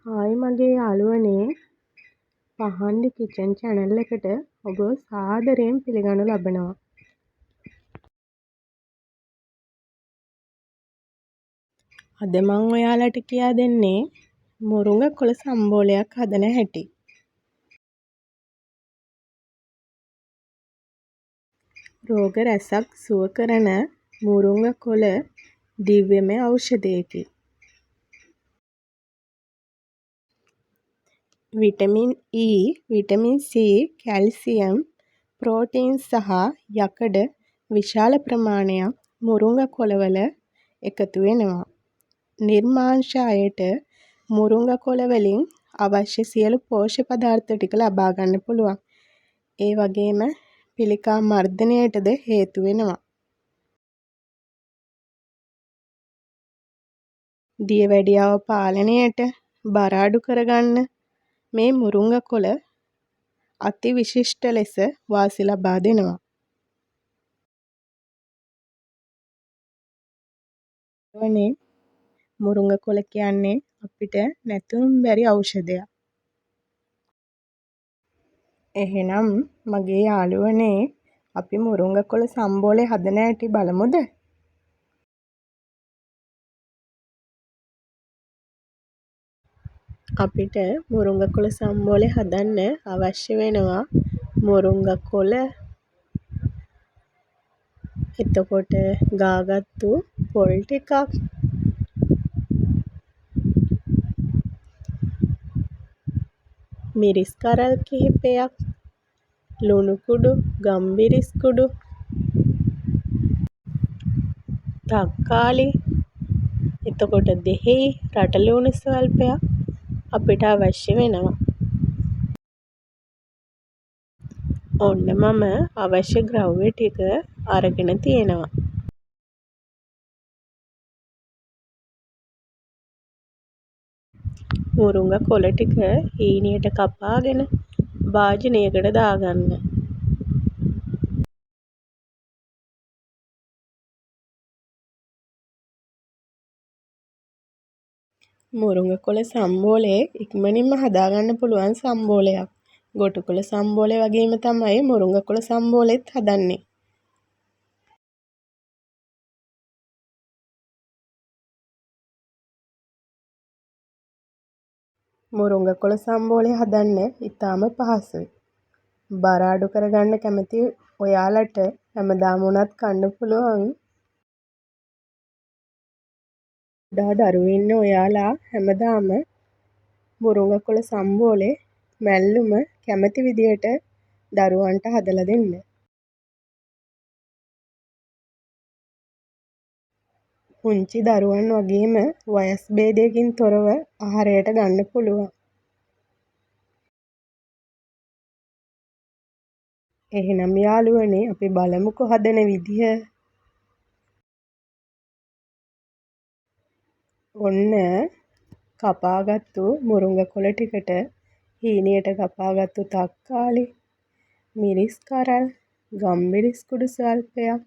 Hi මගේ යාළුවනේ පහන්දි kitchen channel එකට ඔබව සාදරයෙන් පිළිගනු ලබනවා. අද මං ඔයාලට කියා දෙන්නේ මුරුංග කොළ සම්බෝලයක් හදන හැටි. රෝග රැසක් සුව කරන මුරුංග කොළ දිව්‍යමය ඖෂධයකි. Vitamin E, vitamin C, calcium, protein සහ යකඩ විශාල ප්‍රමාණයක් මුරුංග කොළවල එකතු වෙනවා. නිර්මාංශ අයට මුරුංග කොළ වලින් අවශ්‍ය සියලු පෝෂ්‍ය පදාර්ථ ටික ලබා ගන්න පුළුවන්. ඒ වගේම පිළිකා මර්ධනයටද හේතු වෙනවා. දියවැඩියාව පාලනයට බර අඩු කරගන්න මේ මුරුංග කොළ අති විශිෂ්ට ලෙස වාසි ලබා දෙනවා. මුරුංග කොළ කියන්නේ අපිට නැතුම් බැරි ඖෂධයක්. එහෙනම් මගේ යාළුවනේ අපි මුරුංග කොළ සම්බෝලේ හදන හැටි බලමුද? අපිට මුරුංග කොළ සම්බෝලේ හදන්න අවශ්‍ය වෙනවා මුරුංග කොළ, එතකොට ගාගත්තු පොල් ටිකක්, මිරිස් කරල් කිහිපයක්, ලුණු කුඩු, ගම්මිරිස් කුඩු, තක්කාලි, එතකොට දෙහි රටලුණු ස්වල්පයක් අපිට අවශ්‍ය වෙනවා. ඔන්න මම අවශ්‍ය ද්‍රව්‍ය ටික අරගෙන තියෙනවා. මුරුංග කොළ ටික හීනියට කපාගෙන භාජනයකට දාගන්න. මුරුංග කොළ සම්බෝලේ ඉක්මනින්ම හදාගන්න පුළුවන් සම්බෝලයක්. ගොටු කොළ සම්බෝලේ වගේම තමයි මුරුංග කොළ සම්බෝලෙත් හදන්නේ. මුරුංග කොළ සම්බෝලේ හදන්න ඉතාම පහසුයි. බර අඩු කරගන්න කැමති ඔයාලට හැමදාම වුණත් කන්න පුළුවන්. දරුවෝ ඉන්න ඔයාලා හැමදාම මුරුංග කොළ සම්බෝලේ මැල්ලුම කැමති විදියට දරුවන්ට හදලා දෙන්න. පුංචි දරුවන් වගේම වයස් භේදයකින් තොරව ආහාරයට ගන්න පුළුවන්. එහෙනම් යාළුවනේ අපි බලමුකෝ හදන විදිහ. ඔන්න කපාගත්තු මුරුංග කොළ ටිකට හීනියට කපාගත්තු තක්කාලි, මිරිස් කරල්, ගම්මිරිස් කුඩු ස්වල්පයක්,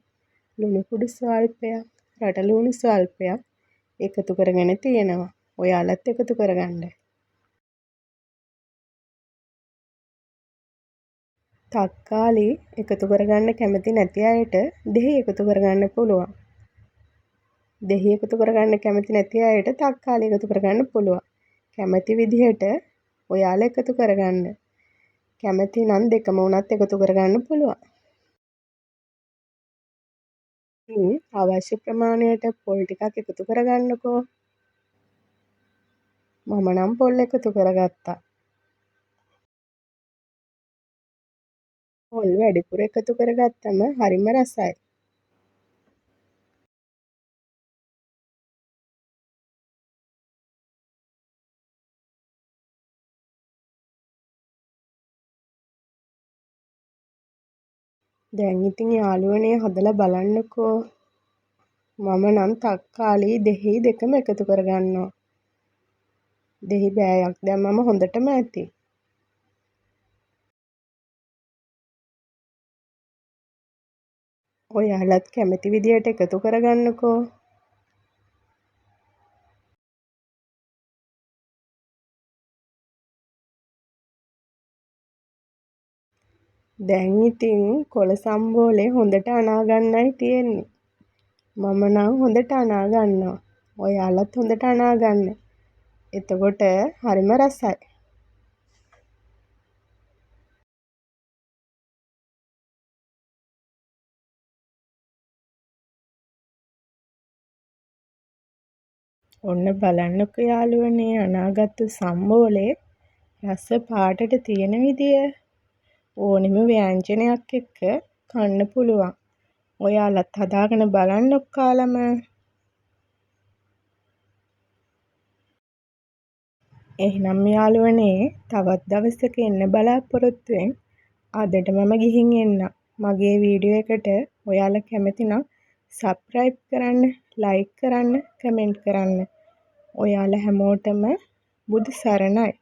ලුණු කුඩු ස්වල්පයක්, රටලුණු ස්වල්පයක් එකතු කරගෙන තියෙනවා. ඔයාලත් එකතු කරගන්න. තක්කාලි එකතු කරගන්න කැමති නැති අයට දෙහි එකතු කරගන්න පුළුවන්. දෙහි එකතු කරගන්න කැමති නැති අයට තක්කාලි එකතු කරගන්න පුළුවන්. කැමති විදිහට ඔයාලා එකතු කරගන්න. කැමති නම් දෙකම වුණත් එකතු කරගන්න පුළුවන්. අවශ්‍ය ප්‍රමාණයට පොල් ටිකක් එකතු කරගන්නකෝ. මම නම් පොල් එකතු කරගත්තා. පොල් වැඩිපුර එකතු කරගත්තම හරිම රසයි. දැන් ඉතින් යාළුවනේ හදලා බලන්නකෝ. මම නම් තක්කාලි දෙහි දෙකම එකතු කරගන්නවා. දෙහි බෑයක් දැම්මම හොඳටම ඇති. ඔයාලත් කැමති විදියට එකතු කරගන්නකෝ. දැන් ඉතින් කොළ සම්බෝලේ හොඳට අනා ගන්නයි තියෙන්නේ. මම නම් හොඳට අනා ගන්නවා. ඔයාලත් හොඳට අනා ගන්න. එතකොට හරිම රසයි. ඔන්න බලන්නකො යාළුවනේ අනාගත්තු සම්බෝලේ රස පාටට තියෙන විදිය. ඕනෙම ව්‍යංජනයක් එක්ක කන්න පුළුවන්. ඔයාලත් හදාගෙන බලන්නකො කාලම. එහෙනම් යාළුවනේ තවත් දවසක එන්න බලාපොරොත්තු වෙන්න. අදට මම ගිහින් එන්නම්. මගේ වීඩියෝ එකට ඔයාලා කැමති නම් සබ්ස්ක්‍රයිබ් කරන්න, ලයික් කරන්න, කමෙන්ට් කරන්න. ඔයාලා හැමෝටම බුදු සරණයි.